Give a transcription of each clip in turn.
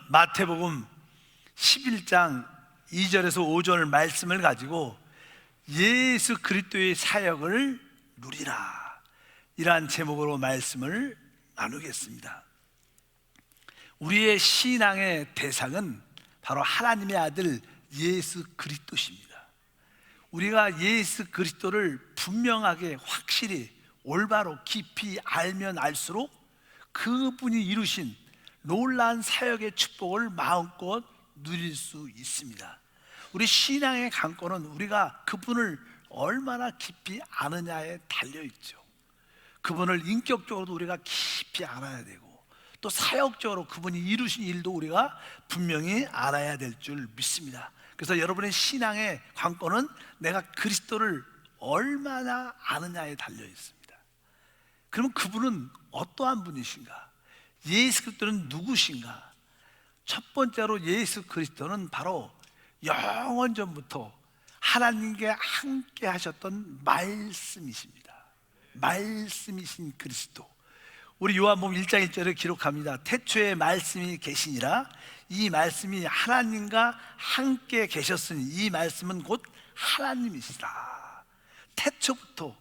마태복음 11장 2절에서 5절 말씀을 가지고 예수 그리스도의 사역을 누리라, 이러한 제목으로 말씀을 나누겠습니다. 우리의 신앙의 대상은 바로 하나님의 아들 예수 그리스도십니다. 우리가 예수 그리스도를 분명하게 확실히 올바로 깊이 알면 알수록 그분이 이루신 놀라운 사역의 축복을 마음껏 누릴 수 있습니다. 우리 신앙의 관건은 우리가 그분을 얼마나 깊이 아느냐에 달려있죠. 그분을 인격적으로도 우리가 깊이 알아야 되고, 또 사역적으로 그분이 이루신 일도 우리가 분명히 알아야 될 줄 믿습니다. 그래서 여러분의 신앙의 관건은 내가 그리스도를 얼마나 아느냐에 달려 있습니다. 그러면 그분은 어떠한 분이신가? 예수 그리스도는 누구신가? 첫 번째로 예수 그리스도는 바로 영원 전부터 하나님께 함께 하셨던 말씀이십니다. 말씀이신 그리스도. 우리 요한복음 1장 1절에 기록합니다. 태초에 말씀이 계시니라. 이 말씀이 하나님과 함께 계셨으니 이 말씀은 곧 하나님이시라. 태초부터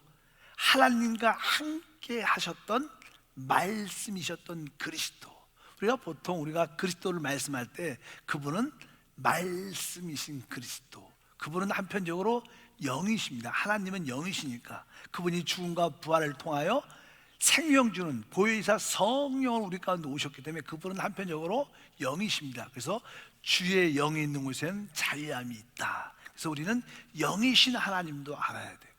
하나님과 함께 하셨던 말씀이셨던 그리스도. 우리가 보통 우리가 그리스도를 말씀할 때 그분은 말씀이신 그리스도, 그분은 한편적으로 영이십니다. 하나님은 영이시니까 그분이 죽음과 부활을 통하여 생명 주는 보혜사 성령을 우리 가운데 오셨기 때문에 그분은 한편적으로 영이십니다. 그래서 주의 영이 있는 곳에는 자유함이 있다. 그래서 우리는 영이신 하나님도 알아야 되고,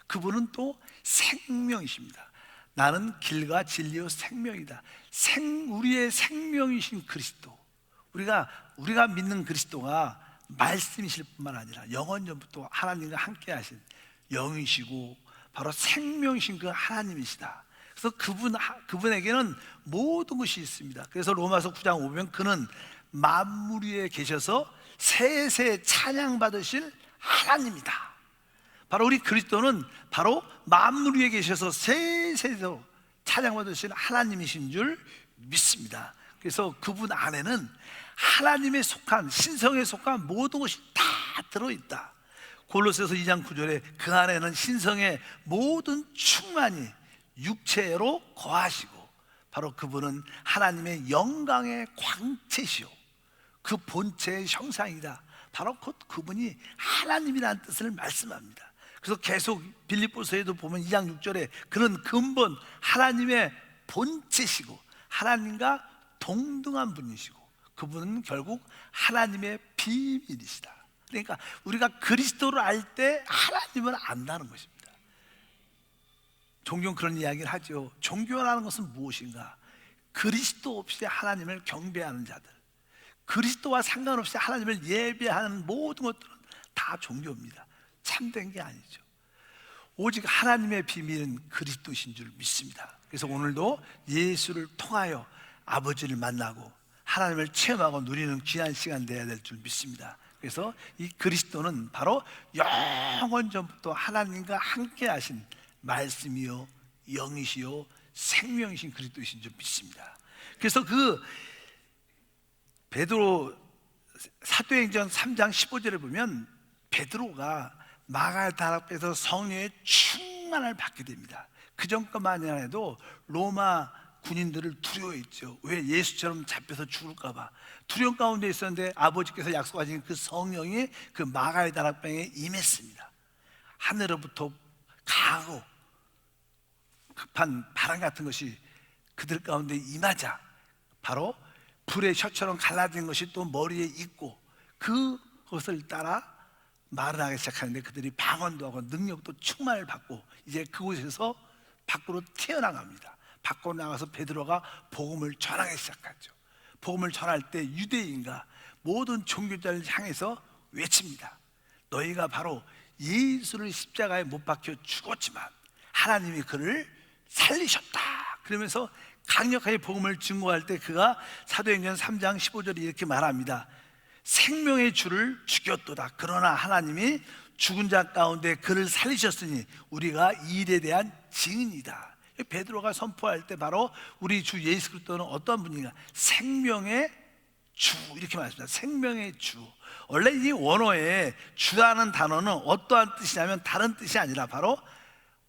그분은 또 생명이십니다. 나는 길과 진리요 생명이다. 우리의 생명이신 그리스도, 우리가 믿는 그리스도가 말씀이실 뿐만 아니라 영원 전부터 하나님과 함께 하신 영이시고 바로 생명이신 그 하나님이시다. 그래서 그분에게는 모든 것이 있습니다. 그래서 로마서 9장 5면 그는 만물 위에 계셔서 세세 찬양받으실 하나님이다. 바로 우리 그리스도는 바로 만물 위에 계셔서 세세로 찬양받으실 하나님이신 줄 믿습니다. 그래서 그분 안에는 하나님의 속한, 신성에 속한 모든 것이 다 들어있다. 골로새서 2장 9절에 그 안에는 신성의 모든 충만이 육체로 거하시고, 바로 그분은 하나님의 영광의 광채시오 그 본체의 형상이다. 바로 곧 그분이 하나님이라는 뜻을 말씀합니다. 그래서 계속 빌립보서에도 보면 2장 6절에 그는 근본 하나님의 본체시고 하나님과 동등한 분이시고 그분은 결국 하나님의 비밀이시다. 그러니까 우리가 그리스도를 알 때 하나님을 안다는 것입니다. 종종 그런 이야기를 하죠. 종교라는 것은 무엇인가? 그리스도 없이 하나님을 경배하는 자들, 그리스도와 상관없이 하나님을 예배하는 모든 것들은 다 종교입니다. 참된 게 아니죠. 오직 하나님의 비밀은 그리스도신 줄 믿습니다. 그래서 오늘도 예수를 통하여 아버지를 만나고 하나님을 체험하고 누리는 귀한 시간 되어야 될 줄 믿습니다. 그래서 이 그리스도는 바로 영원 전부터 하나님과 함께 하신 말씀이요 영이시요 생명이신 그리스도이신 줄 믿습니다. 그래서 그 베드로 사도행전 3장 15절에 보면 베드로가 마가다 앞에서 성령의 충만을 받게 됩니다. 그 전까만이 아니라도 로마 군인들을 두려워했죠. 왜? 예수처럼 잡혀서 죽을까 봐 두려움 가운데 있었는데 아버지께서 약속하신 그 성령이 그 마가의 다락방에 임했습니다. 하늘로부터 강하고 급한 바람 같은 것이 그들 가운데 임하자 바로 불의 혀처럼 갈라진 것이 또 머리에 있고 그것을 따라 말을 하기 시작하는데 그들이 방언도 하고 능력도 충만을 받고 이제 그곳에서 밖으로 튀어나갑니다. 밖으로 나가서 베드로가 복음을 전하기 시작하죠. 복음을 전할 때 유대인과 모든 종교자를 향해서 외칩니다. 너희가 바로 예수를 십자가에 못 박혀 죽었지만 하나님이 그를 살리셨다. 그러면서 강력하게 복음을 증거할 때 그가 사도행전 3장 15절에 이렇게 말합니다. 생명의 주를 죽였도다. 그러나 하나님이 죽은 자 가운데 그를 살리셨으니 우리가 이 일에 대한 증인이다. 베드로가 선포할 때 바로 우리 주 예수 그리스도는 어떤 분인가? 생명의 주 이렇게 말씀합니다. 생명의 주. 원래 이 원어에 주라는 단어는 어떠한 뜻이냐면 다른 뜻이 아니라 바로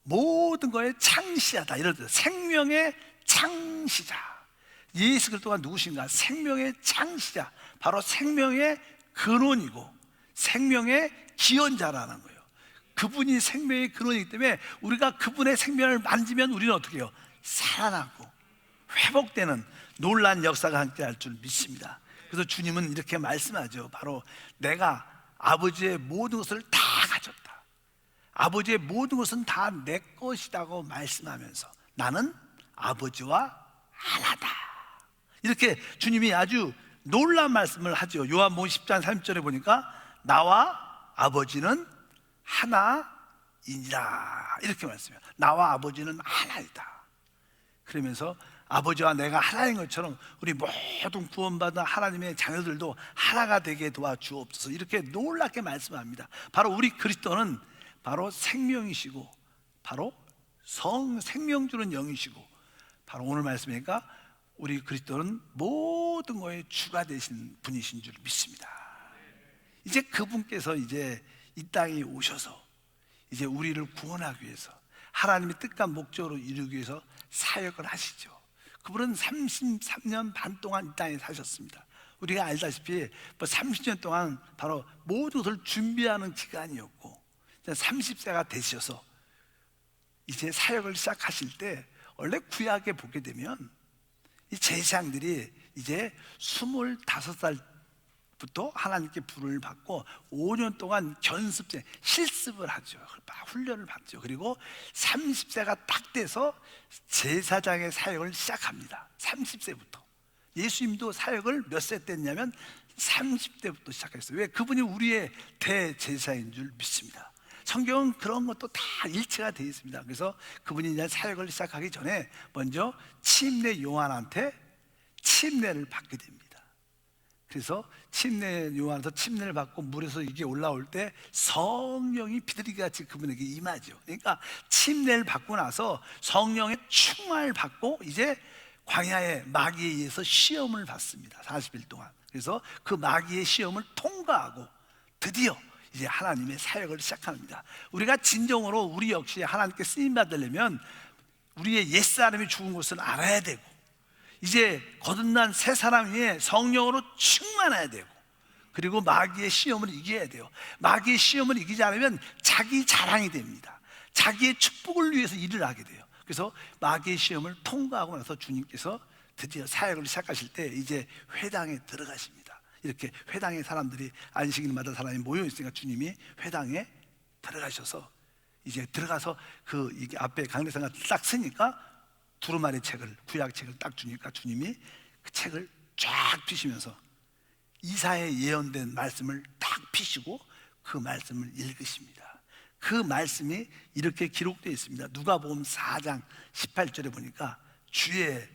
모든 거에 창시하다 이런 뜻. 생명의 창시자. 예수 그리스도가 누구신가? 생명의 창시자. 바로 생명의 근원이고 생명의 기원자라는 거예요. 그분이 생명의 근원이기 때문에 우리가 그분의 생명을 만지면 우리는 어떻게 해요? 살아나고 회복되는 놀라운 역사가 함께할 줄 믿습니다. 그래서 주님은 이렇게 말씀하죠. 바로 내가 아버지의 모든 것을 다 가졌다. 아버지의 모든 것은 다 내 것이라고 말씀하면서 나는 아버지와 하나다. 이렇게 주님이 아주 놀라운 말씀을 하죠. 요한복음 10장 30절에 보니까 나와 아버지는 하나이니라 이렇게 말씀해요. 나와 아버지는 하나이다. 그러면서 아버지와 내가 하나인 것처럼 우리 모든 구원받은 하나님의 자녀들도 하나가 되게 도와주옵소서 이렇게 놀랍게 말씀합니다. 바로 우리 그리스도는 바로 생명이시고 바로 생명 주는 영이시고 바로 오늘 말씀이니까 우리 그리스도는 모든 거에 주가 되신 분이신 줄 믿습니다. 이제 그분께서 이제 이 땅에 오셔서 이제 우리를 구원하기 위해서 하나님의 뜻과 목적으로 이루기 위해서 사역을 하시죠. 그분은 33년 반 동안 이 땅에 사셨습니다. 우리가 알다시피 30년 동안 바로 모든 것을 준비하는 기간이었고 30세가 되셔서 이제 사역을 시작하실 때 원래 구약에 보게 되면 이 제사장들이 이제 25살부터 하나님께 부름을 받고 5년 동안 견습제, 실습을 하죠. 훈련을 받죠. 그리고 30세가 딱 돼서 제사장의 사역을 시작합니다. 30세부터. 예수님도 사역을 몇 세 때 했냐면 30대부터 시작했어요. 왜? 그분이 우리의 대제사인 줄 믿습니다. 성경은 그런 것도 다 일치가 되어 있습니다. 그래서 그분이 이제 사역을 시작하기 전에 먼저 침례 요한한테 침례를 받게 됩니다. 그래서 침례 요한에서 침례를 받고 물에서 이게 올라올 때 성령이 비둘기 같이 그분에게 임하죠. 그러니까 침례를 받고 나서 성령의 충만을 받고 이제 광야의 마귀에 의해서 시험을 받습니다. 40일 동안. 그래서 그 마귀의 시험을 통과하고 드디어 이제 하나님의 사역을 시작합니다. 우리가 진정으로 우리 역시 하나님께 쓰임 받으려면 우리의 옛사람이 죽은 것을 알아야 되고 이제 거듭난 새 사람 위에 성령으로 충만해야 되고 그리고 마귀의 시험을 이겨야 돼요. 마귀의 시험을 이기지 않으면 자기 자랑이 됩니다. 자기의 축복을 위해서 일을 하게 돼요. 그래서 마귀의 시험을 통과하고 나서 주님께서 드디어 사역을 시작하실 때 이제 회당에 들어가십니다. 이렇게 회당에 사람들이 안식일마다 사람이 모여 있으니까 주님이 회당에 들어가셔서 이제 들어가서 그 이게 앞에 강대상을 딱 쓰니까 두루마리 책을 구약책을 딱 주니까 주님이 그 책을 쫙 펴시면서 이사야에 예언된 말씀을 딱 펴시고 그 말씀을 읽으십니다. 그 말씀이 이렇게 기록되어 있습니다. 누가복음 4장 18절에 보니까 주의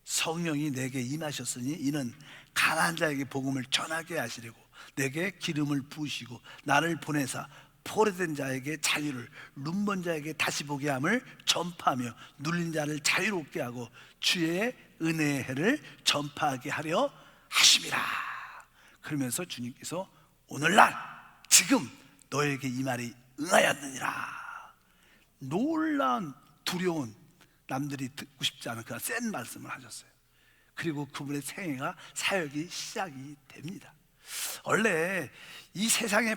성령이 내게 임하셨으니 이는 가난한 자에게 복음을 전하게 하시려고 내게 기름을 부으시고 나를 보내사 포로된 자에게 자유를 눈먼 자에게 다시 보게 함을 전파하며 눌린 자를 자유롭게 하고 주의 은혜의 해를 전파하게 하려 하심이라. 그러면서 주님께서 오늘날 지금 너에게 이 말이 응하였느니라. 놀라운 두려운 남들이 듣고 싶지 않은 그런 센 말씀을 하셨어요. 그리고 그분의 생애가 사역이 시작이 됩니다. 원래 이 세상의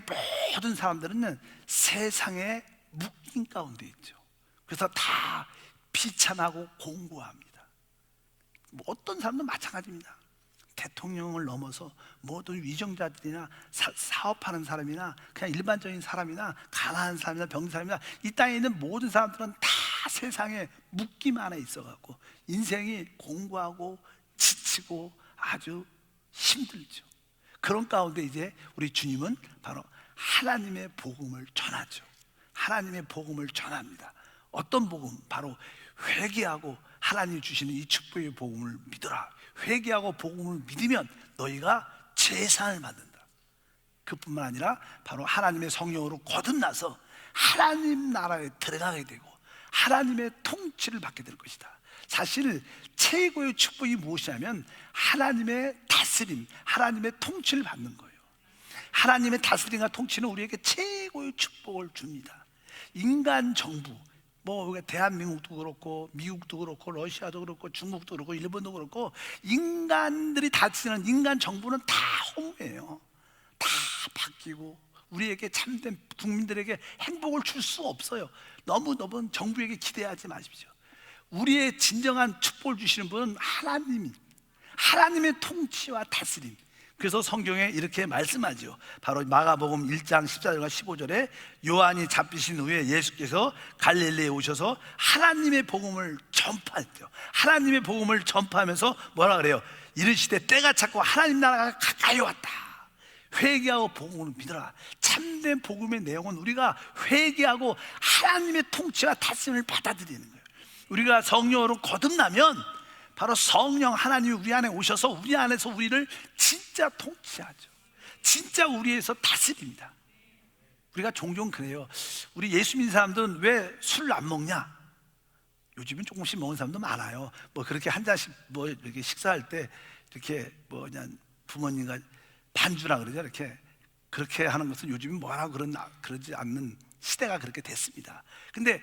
모든 사람들은 세상의 묶임 가운데 있죠. 그래서 다 비참하고 공고합니다. 뭐 어떤 사람도 마찬가지입니다. 대통령을 넘어서 모든 위정자들이나 사업하는 사람이나 그냥 일반적인 사람이나 가난한 사람이나 병든 사람이나 이 땅에 있는 모든 사람들은 다 세상에 묶임 안에 있어갖고 인생이 공고하고 지치고 아주 힘들죠. 그런 가운데 이제 우리 주님은 바로 하나님의 복음을 전하죠. 하나님의 복음을 전합니다. 어떤 복음? 바로 회개하고 하나님이 주시는 이 축복의 복음을 믿어라. 회개하고 복음을 믿으면 너희가 제사를 받는다. 그뿐만 아니라 바로 하나님의 성령으로 거듭나서 하나님 나라에 들어가게 되고 하나님의 통치를 받게 될 것이다. 사실 최고의 축복이 무엇이냐면 하나님의 다스림, 하나님의 통치를 받는 거예요. 하나님의 다스림과 통치는 우리에게 최고의 축복을 줍니다. 인간 정부, 뭐 대한민국도 그렇고 미국도 그렇고 러시아도 그렇고 중국도 그렇고 일본도 그렇고 인간들이 다스리는 인간 정부는 다 허무예요. 다 바뀌고 우리에게 참된 국민들에게 행복을 줄 수 없어요. 너무 정부에게 기대하지 마십시오. 우리의 진정한 축복을 주시는 분은 하나님의 통치와 다스림. 그래서 성경에 이렇게 말씀하죠. 바로 마가복음 1장 14절과 15절에 요한이 잡히신 후에 예수께서 갈릴리에 오셔서 하나님의 복음을 전파했대요. 하나님의 복음을 전파하면서 뭐라 그래요? 이르시되 때가 찼고 하나님 나라가 가까이 왔다. 회개하고 복음을 믿어라. 참된 복음의 내용은 우리가 회개하고 하나님의 통치와 다스림을 받아들이는 거예요. 우리가 성령으로 거듭나면 바로 성령 하나님이 우리 안에 오셔서 우리 안에서 우리를 진짜 통치하죠. 진짜 우리에서 다스립니다. 우리가 종종 그래요. 우리 예수 믿는 사람들은 왜 술을 안 먹냐? 요즘은 조금씩 먹는 사람도 많아요. 뭐 그렇게 한 잔씩 뭐 이렇게 식사할 때 이렇게 뭐 그냥 부모님과 반주라 그러죠. 이렇게 그렇게 하는 것은 요즘은 뭐라고 그러지 않는 시대가 그렇게 됐습니다. 근데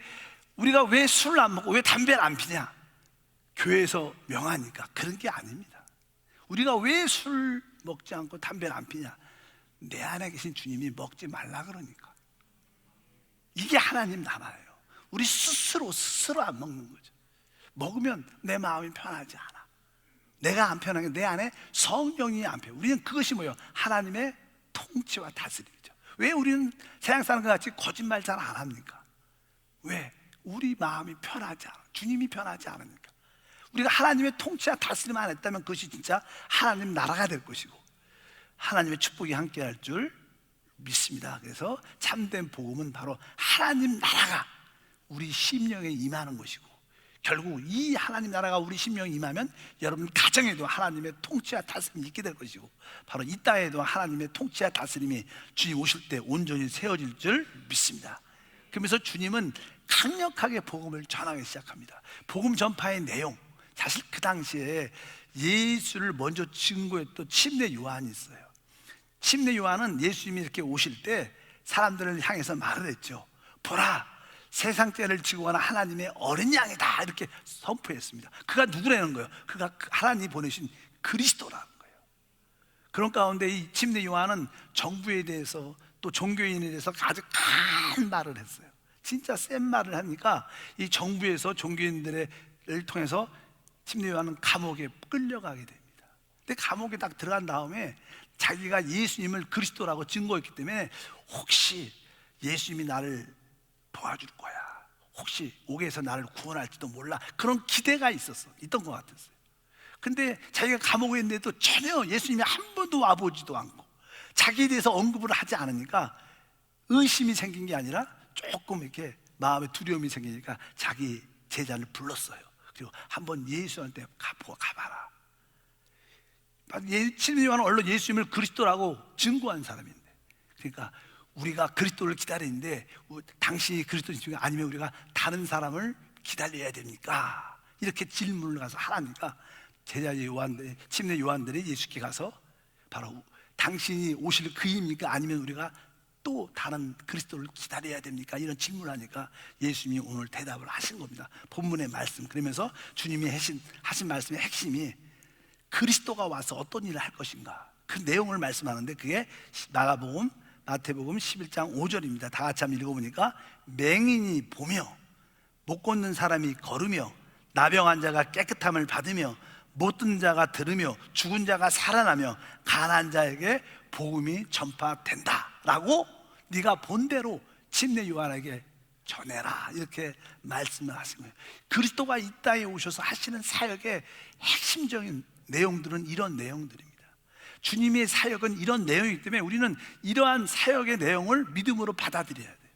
우리가 왜 술을 안 먹고 왜 담배를 안 피냐? 교회에서 명하니까. 그런 게 아닙니다. 우리가 왜 술 먹지 않고 담배를 안 피냐? 내 안에 계신 주님이 먹지 말라 그러니까. 이게 하나님 나라예요. 우리 스스로 안 먹는 거죠. 먹으면 내 마음이 편하지 않아. 내가 안 편한 게 내 안에 성령이 안 편해. 우리는 그것이 뭐예요? 하나님의 통치와 다스림이죠. 왜 우리는 세상 사람과 같이 거짓말 잘 안 합니까? 왜? 우리 마음이 편하지 않아. 주님이 편하지 않으니까. 우리가 하나님의 통치와 다스림 안 했다면 그것이 진짜 하나님 나라가 될 것이고 하나님의 축복이 함께할 줄 믿습니다. 그래서 참된 복음은 바로 하나님 나라가 우리 심령에 임하는 것이고 결국 이 하나님 나라가 우리 심령에 임하면 여러분 가정에도 하나님의 통치와 다스림이 있게 될 것이고 바로 이 땅에도 하나님의 통치와 다스림이 주님 오실 때 온전히 세워질 줄 믿습니다. 그러면서 주님은 강력하게 복음을 전하기 시작합니다. 복음 전파의 내용, 사실 그 당시에 예수를 먼저 증거했던 침례 요한이 있어요. 침례 요한은 예수님이 이렇게 오실 때 사람들을 향해서 말을 했죠. 보라, 세상 죄를 지고 가는 하나님의 어린 양이다, 이렇게 선포했습니다. 그가 누구라는 거예요? 그가 하나님이 보내신 그리스도라는 거예요. 그런 가운데 이 침례 요한은 정부에 대해서 또 종교인에 대해서 아주 큰 말을 했어요. 진짜 센 말을 하니까 이 정부에서 종교인들을 통해서 침례 요한은 감옥에 끌려가게 됩니다. 근데 감옥에 딱 들어간 다음에 자기가 예수님을 그리스도라고 증거했기 때문에 혹시 예수님이 나를 도와줄 거야, 혹시 옥에서 나를 구원할지도 몰라, 그런 기대가 있던 것 같았어요. 근데 자기가 감옥에 있는데도 전혀 예수님이 한 번도 와보지도 않고 자기에 대해서 언급을 하지 않으니까 의심이 생긴 게 아니라 조금 이렇게 마음에 두려움이 생기니까 자기 제자를 불렀어요. 그리고 한번 예수한테 가봐라. 침례 요한은 원래 예수님을 그리스도라고 증거한 사람인데, 그러니까 우리가 그리스도를 기다리는데 당신이 그리스도인지 아니면 우리가 다른 사람을 기다려야 됩니까? 이렇게 질문을 가서 하라니까 제자 침례 요한들이 예수께 가서 바로 당신이 오실 그입니까? 아니면 우리가 또 다른 그리스도를 기다려야 됩니까? 이런 질문을 하니까 예수님이 오늘 대답을 하신 겁니다. 본문의 말씀. 그러면서 주님이 하신 말씀의 핵심이 그리스도가 와서 어떤 일을 할 것인가, 그 내용을 말씀하는데 그게 마태복음 11장 5절입니다. 다 같이 한번 읽어보니까 맹인이 보며 못 걷는 사람이 걸으며 나병 자가 깨끗함을 받으며 못 듣는 자가 들으며 죽은 자가 살아나며 가난한 자에게 복음이 전파된다 라고 네가 본대로 침례 요한에게 전해라, 이렇게 말씀을 하신 거예요. 그리스도가 이 땅에 오셔서 하시는 사역의 핵심적인 내용들은 이런 내용들입니다. 주님의 사역은 이런 내용이기 때문에 우리는 이러한 사역의 내용을 믿음으로 받아들여야 돼요.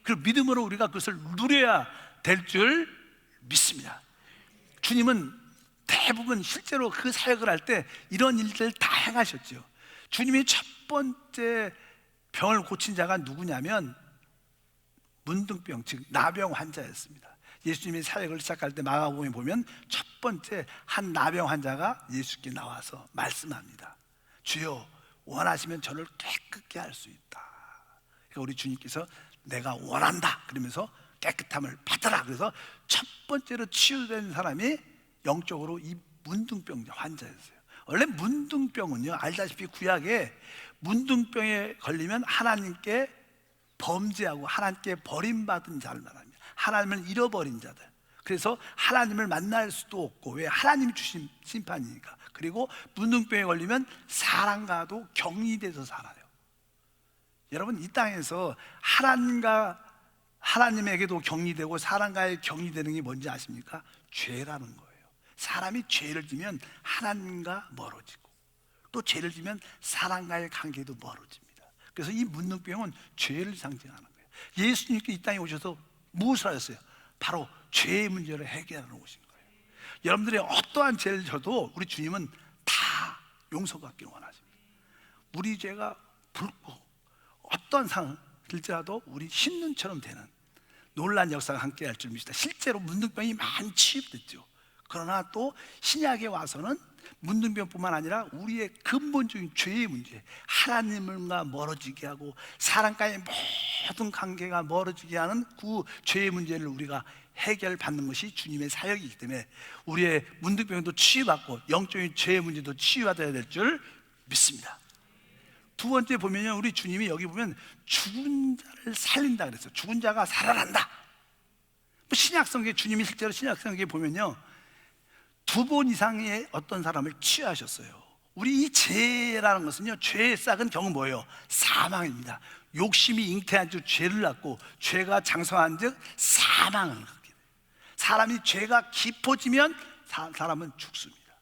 그리고 믿음으로 우리가 그것을 누려야 될 줄 믿습니다. 주님은 대부분 실제로 그 사역을 할 때 이런 일들을 다 행하셨죠. 주님이 첫 번째 병을 고친 자가 누구냐면 문둥병, 즉 나병 환자였습니다. 예수님이 사역을 시작할 때 마가복음에 보면 첫 번째 한 나병 환자가 예수께 나와서 말씀합니다. 주여, 원하시면 저를 깨끗게 할 수 있다. 그러니까 우리 주님께서 내가 원한다 그러면서 깨끗함을 받아라. 그래서 첫 번째로 치유된 사람이 영적으로 이 문둥병 환자였어요. 원래 문둥병은요, 알다시피 구약에 문둥병에 걸리면 하나님께 범죄하고 하나님께 버림받은 자를 말합니다. 하나님을 잃어버린 자들. 그래서 하나님을 만날 수도 없고, 왜? 하나님이 주신 심판이니까. 그리고 문둥병에 걸리면 사람과도 격리돼서 살아요. 여러분, 이 땅에서 하나님에게도 격리되고 사람과의 격리되는 게 뭔지 아십니까? 죄라는 거예요. 사람이 죄를 지면 하나님과 멀어지고, 또 죄를 지면 사람과의 관계도 멀어집니다. 그래서 이 문둥병은 죄를 상징하는 거예요. 예수님께 이 땅에 오셔서 무엇을 하셨어요? 바로 죄의 문제를 해결하러 오신 거예요. 여러분들이 어떠한 죄를 져도 우리 주님은 다 용서받기를 원하십니다. 우리 죄가 붉고 어떤 상을 들지라도 우리 신눈처럼 되는 놀라운 역사가 함께 할 줄 믿습니다. 실제로 문둥병이 많이 치유됐죠. 그러나 또 신약에 와서는 문둥병뿐만 아니라 우리의 근본적인 죄의 문제, 하나님과 멀어지게 하고 사람과의 모든 관계가 멀어지게 하는 그 죄의 문제를 우리가 해결받는 것이 주님의 사역이기 때문에 우리의 문둥병도 치유받고 영적인 죄의 문제도 치유받아야 될 줄 믿습니다. 두 번째 보면요, 우리 주님이 여기 보면 죽은 자를 살린다 그랬어요. 죽은 자가 살아난다. 신약성경에 주님이 실제로 신약성경에 보면요, 2번 이상의 어떤 사람을 치유하셨어요. 우리 이 죄라는 것은요, 죄의 싹은 결국 뭐예요? 사망입니다. 욕심이 잉태한 즉 죄를 낳고 죄가 장성한 즉 사망을 갖게 돼요. 사람이 죄가 깊어지면 사람은 죽습니다.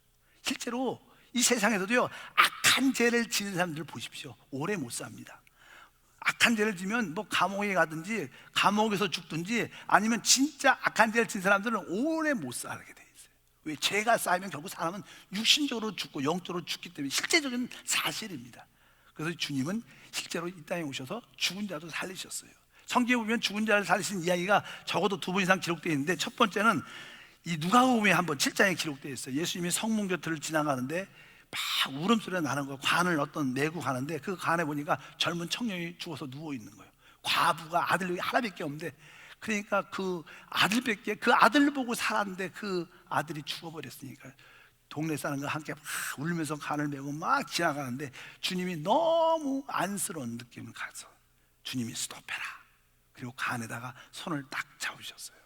실제로 이 세상에서도요, 악한 죄를 지는 사람들 보십시오. 오래 못 삽니다. 악한 죄를 지면 뭐 감옥에 가든지 감옥에서 죽든지, 아니면 진짜 악한 죄를 지는 사람들은 오래 못 살게 돼요. 왜? 죄가 쌓이면 결국 사람은 육신적으로 죽고 영적으로 죽기 때문에 실제적인 사실입니다. 그래서 주님은 실제로 이 땅에 오셔서 죽은 자도 살리셨어요. 성경에 보면 죽은 자를 살리신 이야기가 적어도 2번 이상 기록되어 있는데, 첫 번째는 이 누가복음에 한번 7장에 기록되어 있어요. 예수님이 성문 곁을 지나가는데 막 울음소리가 나는 거예요. 관을 어떤 메고 가는데 그 관에 보니까 젊은 청년이 죽어서 누워 있는 거예요. 과부가 아들이 하나밖에 없는데, 그러니까 그 아들밖에, 그 아들 보고 살았는데 그 아들이 죽어버렸으니까 동네 사람과 함께 막 울면서 간을 메고 막 지나가는데, 주님이 너무 안쓰러운 느낌을 가서 주님이 스톱해라. 그리고 간에다가 손을 딱 잡으셨어요.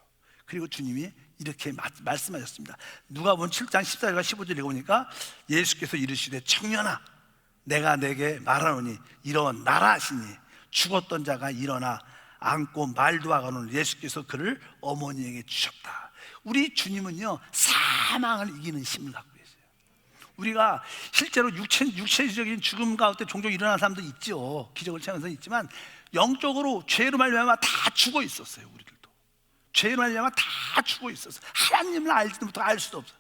그리고 주님이 이렇게 말씀하셨습니다. 누가복음 7장 14절과 15절 읽어보니까 예수께서 이르시되 청년아, 내가 내게 말하노니 일어나라 하시니 죽었던 자가 일어나 안고 말도 하거늘 예수께서 그를 어머니에게 주셨다. 우리 주님은요, 사망을 이기는 힘을 갖고 계세요. 우리가 실제로 육체적인 죽음 가운데 종종 일어나는 사람도 있죠. 기적을 체험하는 사람도 있지만 영적으로 죄로 말미암아 다 죽어 있었어요. 우리들도 죄로 말미암아 다 죽어 있었어요. 하나님을 알지도 못하고 알 수도 없어요.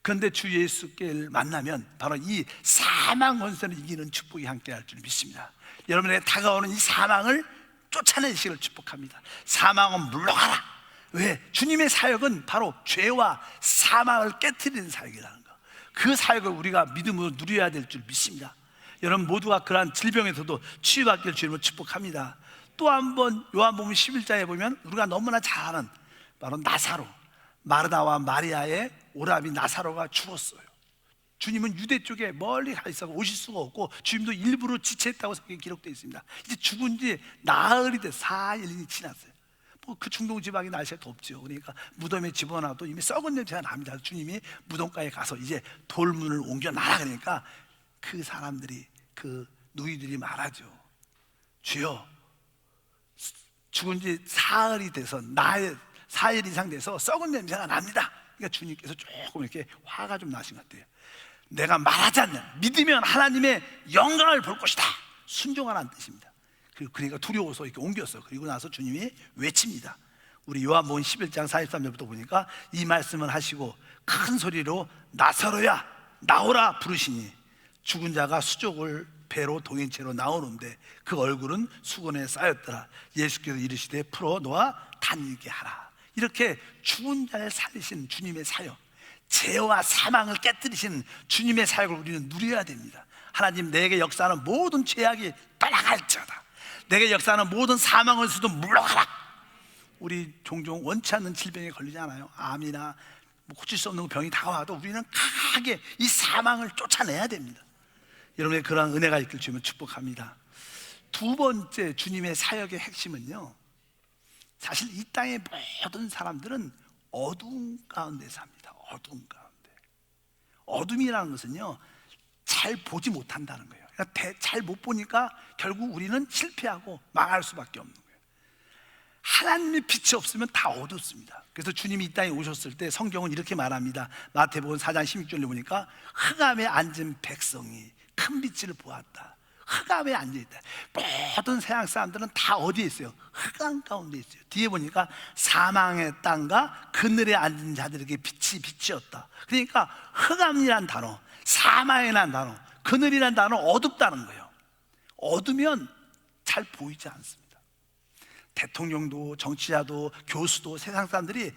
그런데 주 예수께를 만나면 바로 이 사망 권세를 이기는 축복이 함께 할 줄 믿습니다. 여러분에게 다가오는 이 사망을 쫓아내시기를 축복합니다. 사망은 물러가라. 왜? 주님의 사역은 바로 죄와 사망을 깨트리는 사역이라는 거, 그 사역을 우리가 믿음으로 누려야 될 줄 믿습니다. 여러분 모두가 그러한 질병에서도 치유받기를 주님으로 축복합니다. 또 한 번 요한복음 11장에 보면 우리가 너무나 잘 아는 바로 나사로, 마르다와 마리아의 오라비 나사로가 죽었어요. 주님은 유대 쪽에 멀리 가 있어서 오실 수가 없고 주님도 일부러 지체했다고 성경에 기록되어 있습니다. 이제 죽은 지 나흘이 돼 4일이 지났어요. 뭐 그 중동 지방이 날씨가 덥죠. 그러니까 무덤에 집어넣어도 이미 썩은 냄새가 납니다. 주님이 무덤가에 가서 이제 돌문을 옮겨놔라 그러니까 그 사람들이, 그 누이들이 말하죠. 주여, 죽은 지 사흘이 돼서 4일 이상 돼서 썩은 냄새가 납니다. 그러니까 주님께서 조금 이렇게 화가 좀 나신 것 같아요. 내가 말하지 않는, 믿으면 하나님의 영광을 볼 것이다. 순종하라는 뜻입니다. 그러니까 두려워서 이렇게 옮겼어요. 그리고 나서 주님이 외칩니다. 우리 요한복음 11장 43절부터 보니까 이 말씀을 하시고 큰 소리로 나사로야 나오라 부르시니 죽은 자가 수족을 배로 동인채로 나오는데 그 얼굴은 수건에 쌓였더라. 예수께서 이르시되 풀어 놓아 다니게 하라. 이렇게 죽은 자를 살리신 주님의 사역, 죄와 사망을 깨뜨리신 주님의 사역을 우리는 누려야 됩니다. 하나님, 내게 역사하는 모든 죄악이 떠나갈지어다. 내게 역사하는 모든 사망에서도 물러가라. 우리 종종 원치 않는 질병에 걸리지 않아요? 암이나 고칠 수 없는 병이 다가와도 우리는 강하게 이 사망을 쫓아내야 됩니다. 여러분의 그러한 은혜가 있길 주면 축복합니다. 두 번째 주님의 사역의 핵심은요, 사실 이 땅의 모든 사람들은 어두운 가운데 삽니다. 어두운 가운데. 어둠이라는 것은요, 잘 보지 못한다는 거예요. 그러니까 잘 못 보니까 결국 우리는 실패하고 망할 수밖에 없는 거예요. 하나님의 빛이 없으면 다 어둡습니다. 그래서 주님이 이 땅에 오셨을 때 성경은 이렇게 말합니다. 마태복음 4장 16절에 보니까 흑암에 앉은 백성이 큰 빛을 보았다. 흑암에 앉아있다. 모든 세상 사람들은 다 어디에 있어요? 흑암 가운데 있어요. 뒤에 보니까 사망의 땅과 그늘에 앉은 자들에게 빛이 빛이었다. 그러니까 흑암이란 단어, 사망이란 단어, 그늘이란 단어, 어둡다는 거예요. 어두면 잘 보이지 않습니다. 대통령도 정치자도 교수도 세상 사람들이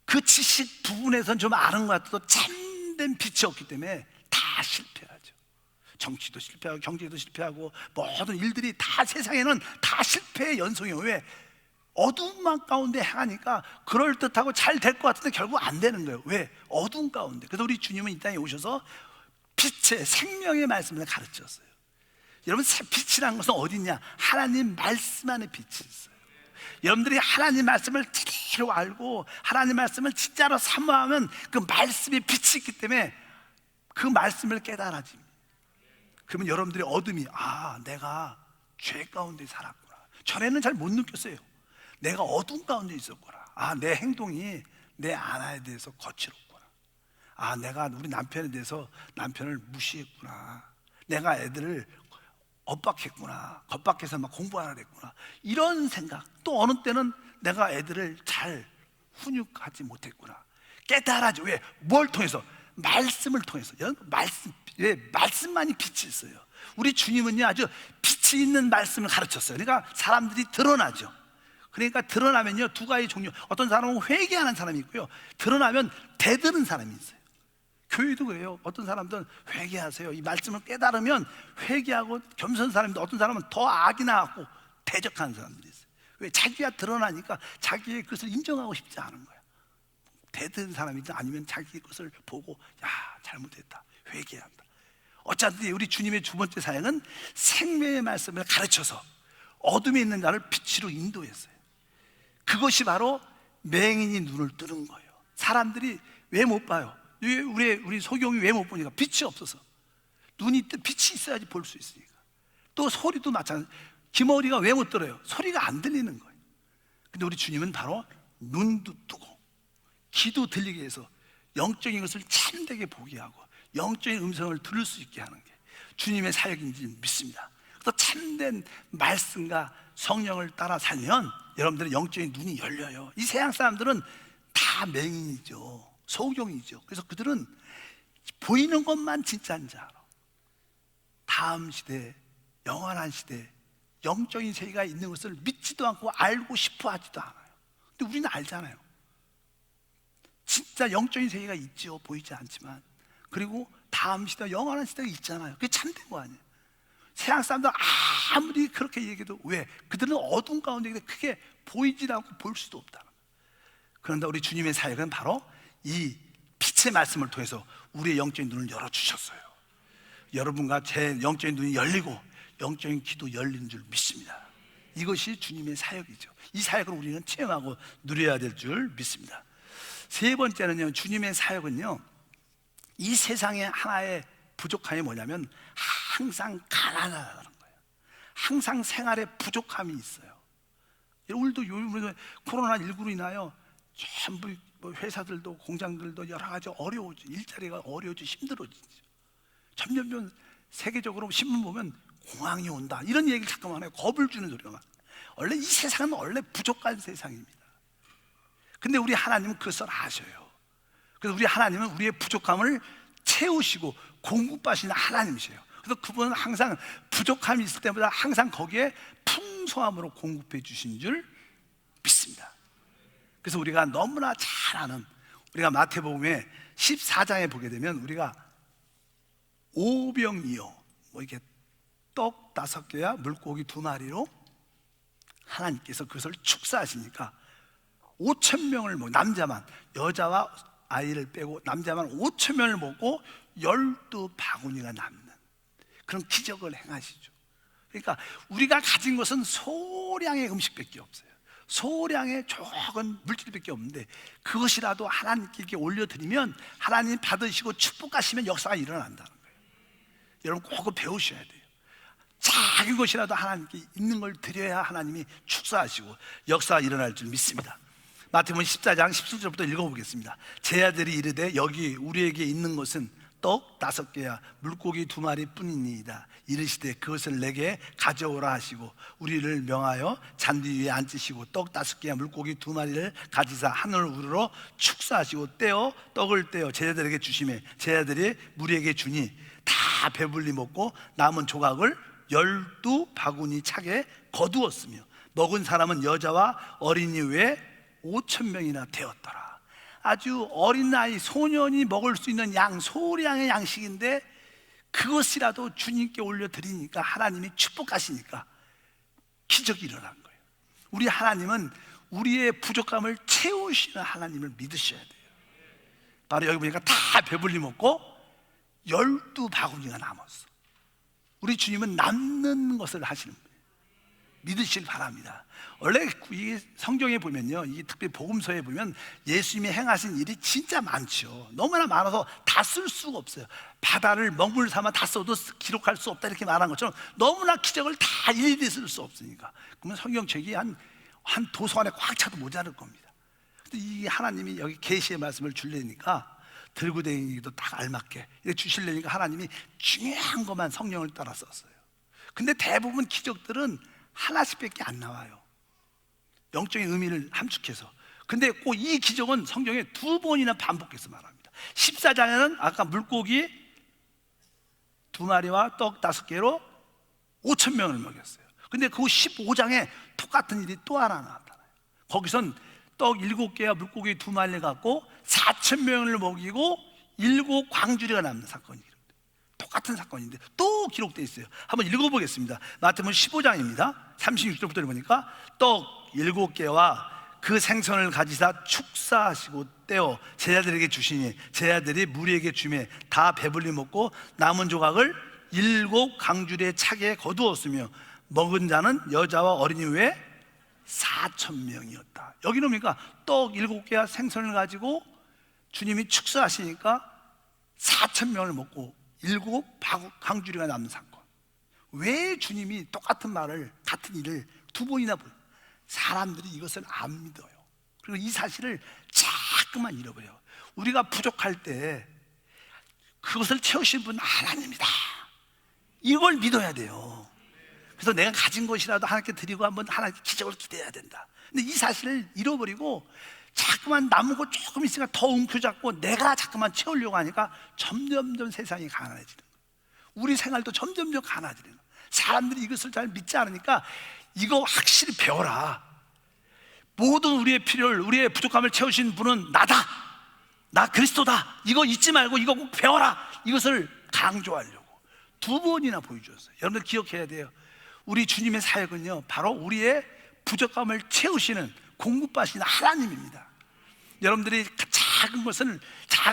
그 지식 부분에선 좀 아는 것 같아도 참된 빛이 없기 때문에 다 실패하죠. 정치도 실패하고 경제도 실패하고 모든 일들이 다 세상에는 다 실패의 연속이에요. 왜? 어두운 가운데 행하니까 그럴듯하고 잘 될 것 같은데 결국 안 되는 거예요. 왜? 어두운 가운데. 그래서 우리 주님은 이 땅에 오셔서 빛의 생명의 말씀을 가르쳤어요. 여러분, 빛이라는 것은 어디 있냐? 하나님 말씀 안에 빛이 있어요. 여러분들이 하나님 말씀을 제대로 알고 하나님 말씀을 진짜로 사모하면 그 말씀에 빛이 있기 때문에 그 말씀을 깨달아집니다. 그러면 여러분들의 어둠이, 아, 내가 죄 가운데 살았구나. 전에는 잘 못 느꼈어요. 내가 어둠 가운데 있었구나. 아, 내 행동이 내 아내에 대해서 거칠었구나. 아, 내가 우리 남편에 대해서 남편을 무시했구나. 내가 애들을 엇박했구나. 겉박해서 막 공부하라 그랬구나. 이런 생각. 또 어느 때는 내가 애들을 잘 훈육하지 못했구나. 깨달아져. 왜? 뭘 통해서? 말씀을 통해서. 말씀, 왜? 말씀만이 빛이 있어요. 우리 주님은요, 아주 빛이 있는 말씀을 가르쳤어요. 그러니까 사람들이 드러나죠. 그러니까 드러나면요, 두 가지 종류. 어떤 사람은 회개하는 사람이 있고요, 드러나면 대드는 사람이 있어요. 교회도 그래요. 어떤 사람들은 회개하세요. 이 말씀을 깨달으면 회개하고 겸손한 사람인데, 어떤 사람은 더 악이 나갖고 대적하는 사람들이 있어요. 왜? 자기가 드러나니까 자기의 것을 인정하고 싶지 않은 거야. 대드는 사람이든 아니면 자기 것을 보고, 야, 잘못했다, 회개한다. 어차피 우리 주님의 두 번째 사역은 생명의 말씀을 가르쳐서 어둠에 있는 자를 빛으로 인도했어요. 그것이 바로 맹인이 눈을 뜨는 거예요. 사람들이 왜 못 봐요? 우리 소경이 왜 못 보니까 빛이 없어서. 빛이 있어야지 볼 수 있으니까. 또 소리도 마찬가지. 귀머리가 왜 못 들어요? 소리가 안 들리는 거예요. 근데 우리 주님은 바로 눈도 뜨고 귀도 들리게 해서 영적인 것을 참되게 보게 하고 영적인 음성을 들을 수 있게 하는 게 주님의 사역인지 믿습니다. 그래서 참된 말씀과 성령을 따라 살면 여러분들의 영적인 눈이 열려요. 이 세상 사람들은 다 맹인이죠. 소경이죠. 그래서 그들은 보이는 것만 진짜인 줄 알아. 다음 시대, 영원한 시대, 영적인 세계가 있는 것을 믿지도 않고 알고 싶어 하지도 않아요. 근데 우리는 알잖아요. 진짜 영적인 세계가 있죠. 보이지 않지만. 그리고 다음 시대, 영원한 시대가 있잖아요. 그게 참된 거 아니에요. 세상 사람들 아무리 그렇게 얘기해도, 왜? 그들은 어두운 가운데 있는데 크게 보이지 않고 볼 수도 없다. 그런데 우리 주님의 사역은 바로 이 빛의 말씀을 통해서 우리의 영적인 눈을 열어주셨어요. 여러분과 제 영적인 눈이 열리고 영적인 귀도 열리는 줄 믿습니다. 이것이 주님의 사역이죠. 이 사역을 우리는 체험하고 누려야 될 줄 믿습니다. 세 번째는요, 주님의 사역은요, 이 세상의 하나의 부족함이 뭐냐면 항상 가난하다는 거예요. 항상 생활에 부족함이 있어요. 오늘도 요즘 코로나19로 인하여 전부 회사들도 공장들도 여러 가지 어려워지, 일자리가 어려워지, 힘들어지죠. 점점 세계적으로 신문 보면 공황이 온다, 이런 얘기를 잠깐만 해요. 겁을 주는 소리가 많아요. 원래 이 세상은 원래 부족한 세상입니다. 근데 우리 하나님은 그것을 아셔요. 그래서 우리 하나님은 우리의 부족함을 채우시고 공급하시는 하나님이세요. 그래서 그분은 항상 부족함이 있을 때마다 항상 거기에 풍성함으로 공급해 주신 줄 믿습니다. 그래서 우리가 너무나 잘 아는, 우리가 마태복음에 14장에 보게 되면 우리가 오병이어 뭐 이렇게 떡 5개와 물고기 2마리로 하나님께서 그것을 축사하시니까 5,000명을 먹고, 남자만, 여자와 아이를 빼고 남자만 5,000명을 먹고 12바구니가 남는 그런 기적을 행하시죠. 그러니까 우리가 가진 것은 소량의 음식밖에 없어요. 소량의 적은 물질밖에 없는데 그것이라도 하나님께 이렇게 올려드리면 하나님 받으시고 축복하시면 역사가 일어난다는 거예요. 여러분 꼭 그거 배우셔야 돼요. 작은 것이라도 하나님께 있는 걸 드려야 하나님이 축사하시고 역사가 일어날 줄 믿습니다. 마태복음 14장 17절부터 읽어보겠습니다. 제 아들이 이르되 여기 우리에게 있는 것은 떡 5개와 물고기 2마리 뿐이니이다. 이르시되 그것을 내게 가져오라 하시고 우리를 명하여 잔디 위에 앉으시고 떡 5개와 물고기 2마리를 가지사 하늘 우러러 축사하시고 떼어 떡을 떼어 제자들에게 주시매 제자들이 무리에게 주니 다 배불리 먹고 남은 조각을 12바구니 차게 거두었으며 먹은 사람은 여자와 어린이 외에 5,000명이나 되었더라. 아주 어린 나이 소년이 먹을 수 있는 양, 소량의 양식인데 그것이라도 주님께 올려드리니까 하나님이 축복하시니까 기적이 일어난 거예요. 우리 하나님은 우리의 부족함을 채우시는 하나님을 믿으셔야 돼요. 바로 여기 보니까 다 배불리 먹고 12바구니가 남았어. 우리 주님은 남는 것을 하시는 거예요. 믿으시길 바랍니다. 원래 이 성경에 보면요, 이 특별히 복음서에 보면 예수님이 행하신 일이 진짜 많죠. 너무나 많아서 다 쓸 수가 없어요. 바다를 먹물 삼아 다 써도 기록할 수 없다 이렇게 말한 것처럼 너무나 기적을 다 일일이 쓸 수 없으니까 그러면 성경책이 한 도서관에 꽉 차도 모자랄 겁니다. 근데 이 하나님이 여기 계시의 말씀을 줄래니까 들고 다니기도 딱 알맞게 이렇게 주시려니까 하나님이 중요한 것만 성령을 따라 썼어요. 근데 대부분 기적들은 하나씩밖에 안 나와요. 영적인 의미를 함축해서. 근데 꼭 이 기적은 성경에 2번이나 반복해서 말합니다. 14장에는 아까 물고기 2마리와 떡 5개로 5,000명을 먹였어요. 근데 그 15장에 똑같은 일이 또 하나 나타나요. 거기선 떡 7개와 물고기 2마리를 갖고 4,000명을 먹이고 7 광주리가 남는 사건이 똑같은 사건인데 또 기록되어 있어요. 한번 읽어보겠습니다. 마태복음 15장입니다 36절부터 보니까 떡 7개와 그 생선을 가지사 축사하시고 떼어 제자들에게 주시니 제자들이 무리에게 주매 다 배불리 먹고 남은 조각을 7 강주리에 차게 거두었으며 먹은 자는 여자와 어린이 외에 4,000명이었다. 여기는 뭡니까? 떡 7개와 생선을 가지고 주님이 축사하시니까 4,000명을 먹고 7 강주리가 남는 사건. 왜 주님이 똑같은 말을, 같은 일을 2번이나 보여요? 사람들이 이것을 안 믿어요. 그리고 이 사실을 자꾸만 잃어버려요. 우리가 부족할 때 그것을 채우신 분은 하나님이다, 이걸 믿어야 돼요. 그래서 내가 가진 것이라도 하나님께 드리고 한번 하나님께 기적을 기대해야 된다. 근데 이 사실을 잃어버리고 자꾸만 남은 거 조금 있으니까 더 움켜잡고 내가 자꾸만 채우려고 하니까 점점점 세상이 가난해지는 거예요. 우리 생활도 점점점 가난해지는 거예요. 사람들이 이것을 잘 믿지 않으니까 이거 확실히 배워라. 모든 우리의 필요를, 우리의 부족함을 채우신 분은 나다, 나 그리스도다, 이거 잊지 말고 이거 꼭 배워라, 이것을 강조하려고 2번이나 보여주셨어요. 여러분들 기억해야 돼요. 우리 주님의 사역은요 바로 우리의 부족함을 채우시는, 공급하시는 하나님입니다. 여러분들이 작은 것을,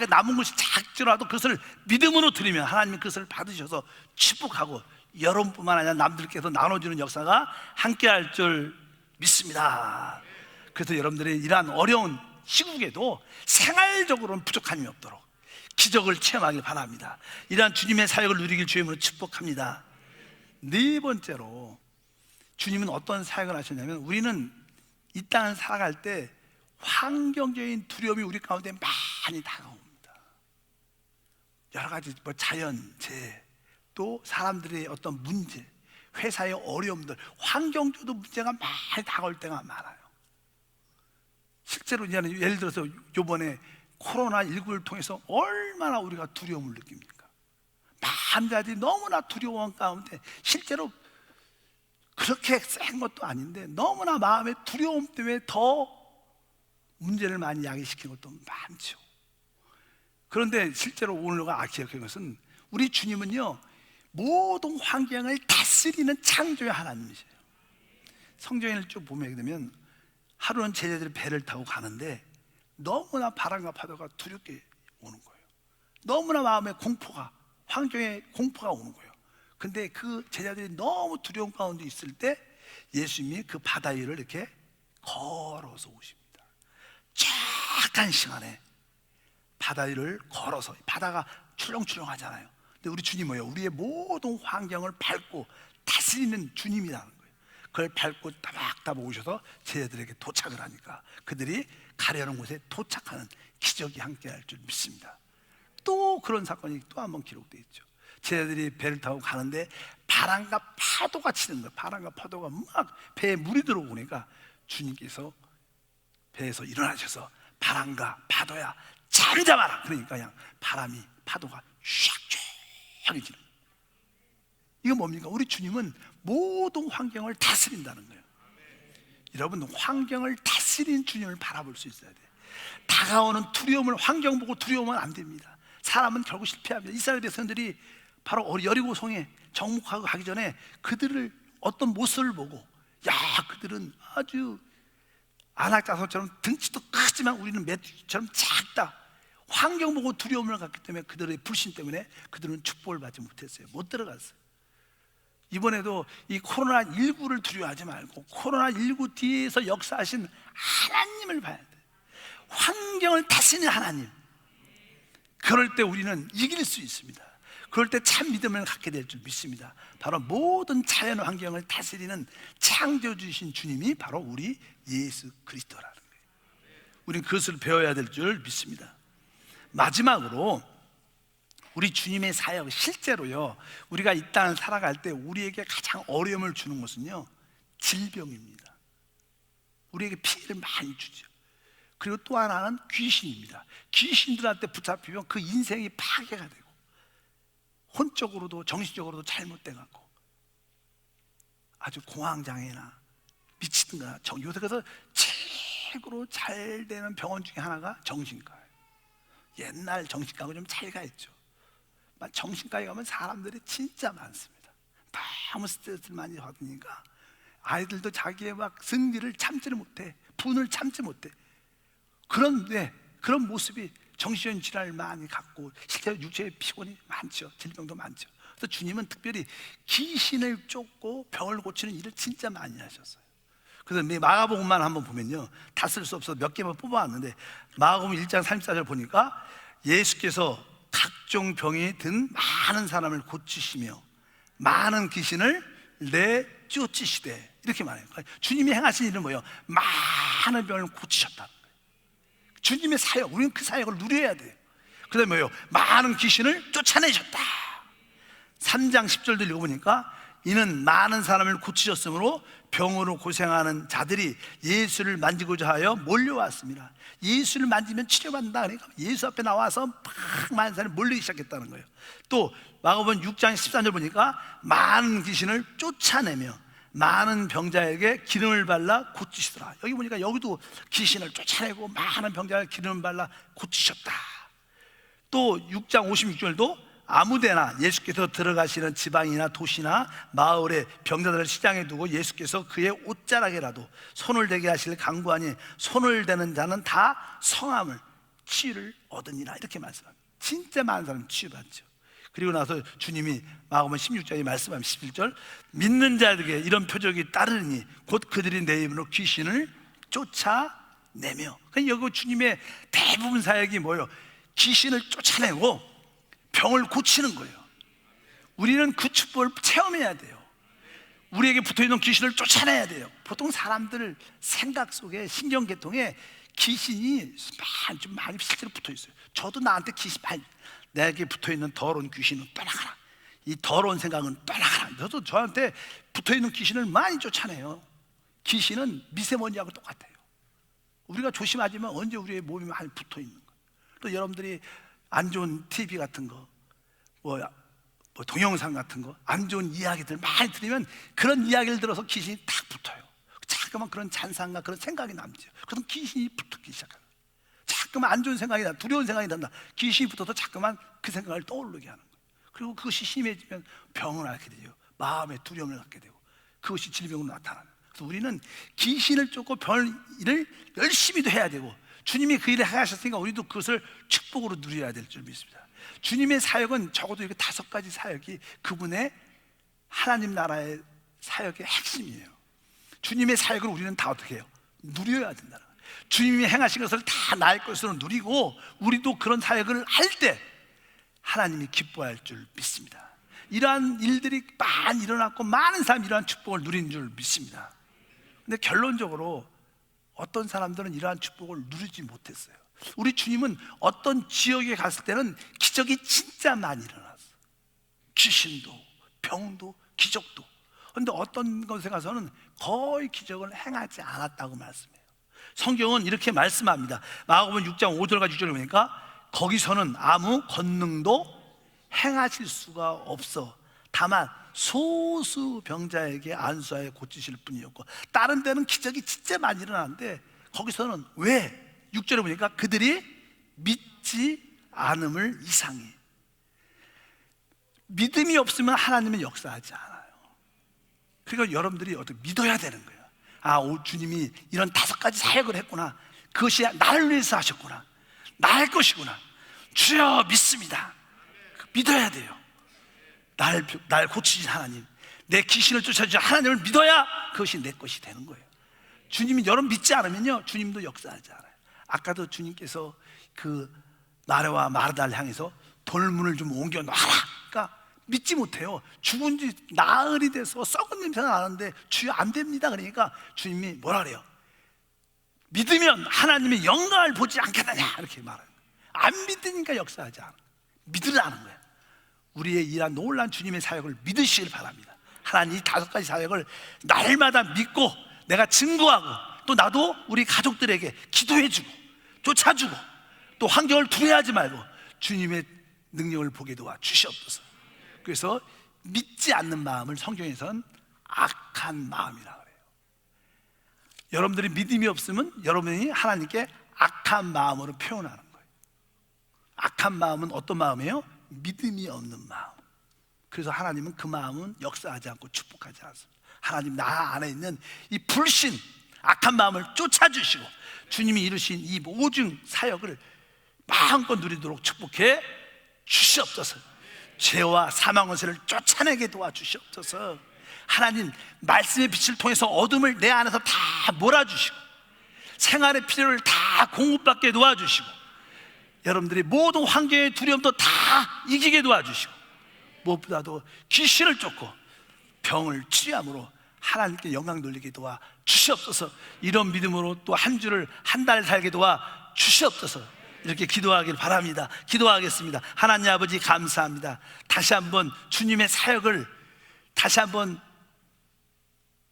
남은 것이 작더라도 그것을 믿음으로 드리면 하나님이 그것을 받으셔서 축복하고 여러분뿐만 아니라 남들께서 나눠주는 역사가 함께할 줄 믿습니다. 그래서 여러분들이 이러한 어려운 시국에도 생활적으로는 부족함이 없도록 기적을 체험하길 바랍니다. 이러한 주님의 사역을 누리길 주임으로 축복합니다. 4번째로 주님은 어떤 사역을 하셨냐면, 우리는 이 땅을 살아갈 때 환경적인 두려움이 우리 가운데 많이 다가옵니다. 여러 가지 자연재해, 또 사람들의 어떤 문제, 회사의 어려움들, 환경적으로 문제가 많이 다가올 때가 많아요. 실제로 예를 들어서 이번에 코로나19를 통해서 얼마나 우리가 두려움을 느낍니까? 많은 자들이 너무나 두려움 가운데, 실제로 그렇게 센 것도 아닌데 너무나 마음의 두려움 때문에 더 문제를 많이 야기시킨 것도 많죠. 그런데 실제로 오늘과 기억한 것은 우리 주님은요, 모든 환경을 다스리는 창조의 하나님이세요. 성경을 쭉 보게 되면 하루는 제자들이 배를 타고 가는데 너무나 바람과 파도가 두렵게 오는 거예요. 너무나 마음에 공포가, 환경에 공포가 오는 거예요. 근데 그 제자들이 너무 두려운 가운데 있을 때 예수님이 그 바다 위를 이렇게 걸어서 오십니다. 잠깐 시간에 바다 위를 걸어서, 바다가 출렁출렁하잖아요. 근데 우리 주님 뭐예요? 우리의 모든 환경을 밟고 다스리는 주님이라는 거예요. 그걸 밟고 따박따박 오셔서 제자들에게 도착을 하니까 그들이 가려는 곳에 도착하는 기적이 함께할 줄 믿습니다. 또 그런 사건이 또 한 번 기록되어 있죠. 제자들이 배를 타고 가는데 바람과 파도가 치는 거예요. 바람과 파도가 막 배에 물이 들어오니까 주님께서 배에서 일어나셔서 바람과 파도야 잠잠하라. 그러니까 그냥 바람이, 파도가 샥샥해지는 거예요. 이거 뭡니까? 우리 주님은 모든 환경을 다스린다는 거예요. 여러분, 환경을 다스리는 주님을 바라볼 수 있어야 돼요. 다가오는 두려움을, 환경 보고 두려우면 안 됩니다. 사람은 결국 실패합니다. 이스라엘 백성들이 바로 여리고성에 정복하고 가기 전에 그들을 어떤 모습을 보고, 야, 그들은 아주 안악자손처럼 등치도 크지만 우리는 메뚜기처럼 작다. 환경 보고 두려움을 갖기 때문에, 그들의 불신 때문에 그들은 축복을 받지 못했어요. 못 들어갔어요. 이번에도 이 코로나19를 두려워하지 말고 코로나19 뒤에서 역사하신 하나님을 봐야 돼요. 환경을 다스리는 하나님. 그럴 때 우리는 이길 수 있습니다. 그럴 때 참 믿음을 갖게 될 줄 믿습니다. 바로 모든 자연 환경을 다스리는 창조주신 주님이 바로 우리 예수 그리스도라는 거예요. 우리는 그것을 배워야 될 줄 믿습니다. 마지막으로 우리 주님의 사역, 실제로요, 우리가 이 땅을 살아갈 때 우리에게 가장 어려움을 주는 것은요, 질병입니다. 우리에게 피해를 많이 주죠. 그리고 또 하나는 귀신입니다. 귀신들한테 붙잡히면 그 인생이 파괴가 되고 혼적으로도 정신적으로도 잘못돼 갖고 아주 공황장애나 미치든가. 요새 그래서 최고로 잘 되는 병원 중에 하나가 정신과예요. 옛날 정신과하고 좀 차이가 있죠. 정신과에 가면 사람들이 진짜 많습니다. 너무 스트레스를 많이 받으니까 아이들도 자기의 막 승리를 참지를 못해, 분을 참지 못해. 그런데 그런 모습이 정신적인 질환을 많이 갖고 실제로 육체의 피곤이 많죠. 질병도 많죠. 그래서 주님은 특별히 귀신을 쫓고 병을 고치는 일을 진짜 많이 하셨어요. 그래서 마가복음만 한번 보면요, 다 쓸 수 없어서 몇 개만 뽑아왔는데, 마가복음 1장 34절 보니까 예수께서 각종 병이 든 많은 사람을 고치시며 많은 귀신을 내쫓으시되, 이렇게 말해요. 주님이 행하신 일은 뭐예요? 많은 병을 고치셨다. 주님의 사역, 우리는 그 사역을 누려야 돼요. 그 다음에 뭐예요? 많은 귀신을 쫓아내셨다. 3장 10절도 읽어보니까 이는 많은 사람을 고치셨으므로 병으로 고생하는 자들이 예수를 만지고자 하여 몰려왔습니다. 예수를 만지면 치료받는다. 그러니까 예수 앞에 나와서 막 많은 사람이 몰리기 시작했다는 거예요. 또 마가복음 6장 13절 보니까 많은 귀신을 쫓아내며 많은 병자에게 기름을 발라 고치시더라. 여기 보니까 여기도 귀신을 쫓아내고 많은 병자에게 기름을 발라 고치셨다. 또 6장 56절도 아무데나 예수께서 들어가시는 지방이나 도시나 마을에 병자들을 시장에 두고 예수께서 그의 옷자락에라도 손을 대게 하실 강구하니 손을 대는 자는 다 성함을 치유를 얻으니라. 이렇게 말씀합니다. 진짜 많은 사람이 치유받죠. 그리고 나서 주님이 마가복음 16장에 말씀하면 11절, 믿는 자들에게 이런 표적이 따르니 곧 그들이 내 이름으로 귀신을 쫓아내며. 그러니까 여기 주님의 대부분 사역이 뭐예요? 귀신을 쫓아내고 병을 고치는 거예요. 우리는 그 축복을 체험해야 돼요. 우리에게 붙어있는 귀신을 쫓아내야 돼요. 보통 사람들 생각 속에, 신경계통에 귀신이 좀 많이 실제로 붙어있어요. 저도 나한테 귀신 많이, 내게 붙어있는 더러운 귀신은 떠나가라, 이 더러운 생각은 떠나가라. 저도 저한테 붙어있는 귀신을 많이 쫓아내요. 귀신은 미세먼지하고 똑같아요. 우리가 조심하지만 언제 우리의 몸이 많이 붙어있는 거예요. 또 여러분들이 안 좋은 TV 같은 거, 뭐 동영상 같은 거, 안 좋은 이야기들 많이 들으면 그런 이야기를 들어서 귀신이 딱 붙어요. 자꾸만 그런 잔상과 그런 생각이 남죠. 그럼 귀신이 붙기 시작합니다. 자꾸만 안 좋은 생각이 나, 두려운 생각이 난다. 귀신이 붙어서 자꾸만 그 생각을 떠오르게 하는 거예요. 그리고 그것이 심해지면 병을 앓게 되죠. 마음의 두려움을 갖게 되고 그것이 질병으로 나타나는. 그래서 우리는 귀신을 쫓고 별 일을 열심히도 해야 되고, 주님이 그 일을 행하셨으니까 우리도 그것을 축복으로 누려야 될 줄 믿습니다. 주님의 사역은 적어도 이렇게 5가지 사역이 그분의 하나님 나라의 사역의 핵심이에요. 주님의 사역을 우리는 다 어떻게 해요? 누려야 된다는 거예요. 주님이 행하신 것을 다 나의 것으로 누리고, 우리도 그런 사역을 할 때 하나님이 기뻐할 줄 믿습니다. 이러한 일들이 많이 일어났고 많은 사람이 이러한 축복을 누린 줄 믿습니다. 근데 결론적으로 어떤 사람들은 이러한 축복을 누리지 못했어요. 우리 주님은 어떤 지역에 갔을 때는 기적이 진짜 많이 일어났어요. 귀신도 병도 기적도. 그런데 어떤 곳에 가서는 거의 기적을 행하지 않았다고 말씀해요. 성경은 이렇게 말씀합니다. 마가복음 6장 5절과 6절을 보니까 거기서는 아무 권능도 행하실 수가 없어 다만 소수 병자에게 안수하여 고치실 뿐이었고, 다른 데는 기적이 진짜 많이 일어나는데 거기서는 왜? 6절에 보니까 그들이 믿지 않음을 이상해. 믿음이 없으면 하나님은 역사하지 않아요. 그러니까 여러분들이 어떻게 믿어야 되는 거예요. 아, 주님이 이런 5가지 사역을 했구나. 그것이 나를 위해서 하셨구나. 나의 것이구나. 주여 믿습니다. 믿어야 돼요. 날 고치신 하나님, 내 귀신을 쫓아주신 하나님을 믿어야 그것이 내 것이 되는 거예요. 주님이 여러분 믿지 않으면요, 주님도 역사하지 않아요. 아까도 주님께서 그 마리아와 마르다를 향해서 돌문을 좀 옮겨 놔라. 그러니까 믿지 못해요. 죽은 지 나흘이 돼서 썩은 냄새가 나는데 주여 안 됩니다. 그러니까 주님이 뭐라 그래요? 믿으면 하나님의 영광을 보지 않겠느냐 이렇게 말해요. 안 믿으니까 역사하지 않아. 믿으라는 거예요. 우리의 이러한 놀라운 주님의 사역을 믿으시길 바랍니다. 하나님 이 5가지 사역을 날마다 믿고 내가 증거하고, 또 나도 우리 가족들에게 기도해주고 쫓아주고, 또 환경을 두려워하지 말고 주님의 능력을 보게 도와 주시옵소서. 그래서 믿지 않는 마음을 성경에서는 악한 마음이라고 해요. 여러분들이 믿음이 없으면 여러분이 하나님께 악한 마음으로 표현하는 거예요. 악한 마음은 어떤 마음이에요? 믿음이 없는 마음. 그래서 하나님은 그 마음은 역사하지 않고 축복하지 않습니다. 하나님 나 안에 있는 이 불신, 악한 마음을 쫓아주시고 주님이 이루신 이 모든 사역을 마음껏 누리도록 축복해 주시옵소서. 죄와 사망의 세를 쫓아내게 도와주시옵소서. 하나님 말씀의 빛을 통해서 어둠을 내 안에서 다 몰아주시고 생활의 필요를 다 공급받게 도와주시고, 여러분들이 모든 환경의 두려움도 다 이기게 도와주시고, 무엇보다도 귀신을 쫓고 병을 치유함으로 하나님께 영광 돌리게 도와 주시옵소서. 이런 믿음으로 또 한 주를 한 달 살게 도와 주시옵소서. 이렇게 기도하길 바랍니다. 기도하겠습니다. 하나님 아버지 감사합니다. 다시 한번 주님의 사역을 다시 한번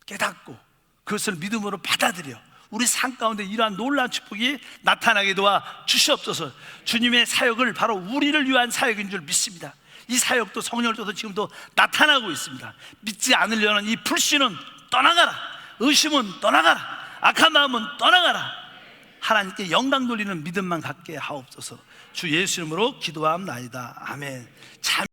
깨닫고 그것을 믿음으로 받아들여 우리 삶 가운데 이러한 놀라운 축복이 나타나게 도와 주시옵소서. 주님의 사역을 바로 우리를 위한 사역인 줄 믿습니다. 이 사역도 성령을 통해서 지금도 나타나고 있습니다. 믿지 않으려는 이 불신은 떠나가라. 의심은 떠나가라. 악한 마음은 떠나가라. 하나님께 영광 돌리는 믿음만 갖게 하옵소서. 주 예수 이름으로 기도하옵나이다. 아멘.